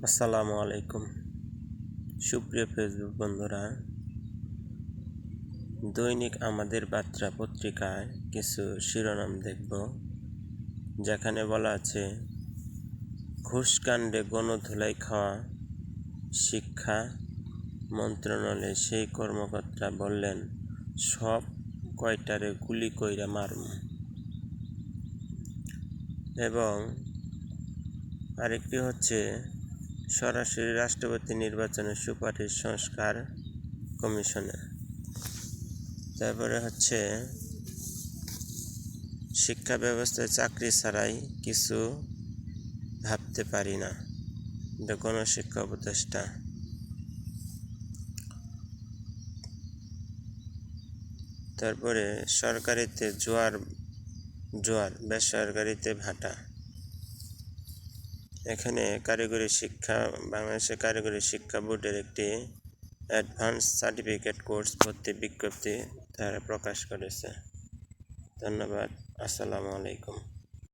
আসসালামু আলাইকুম সুপ্রিয় ফেসবুক বন্ধুরা, দৈনিক আমাদের বার্তা পত্রিকায় কিছু শিরোনাম দেখব, যেখানে বলা আছে ঘুষকাণ্ডে গণধোলাই খাওয়া শিক্ষা মন্ত্রণালয়ে সেই কর্মকর্তা বললেন সব কয়টারে গুলি কইরা মারুম। এবং আরেকটি হচ্ছে সরাসরি রাষ্ট্রপতি নির্বাচনের সুপারিশ সংস্কার কমিশনের। তারপরে হচ্ছে শিক্ষা ব্যবস্থায় চাকরি ছাড়াই কিছু ভাবতে পারি না, এটা গণশিক্ষা উপদেষ্টা। তারপরে সরকারিতে জোয়ার বেসরকারিতে ভাটা। এখানে বাংলাদেশের কারিগরি শিক্ষা বোর্ডের একটি অ্যাডভান্স সার্টিফিকেট কোর্স ভর্তি বিজ্ঞপ্তি তারা প্রকাশ করেছে। ধন্যবাদ। আসসালামু আলাইকুম।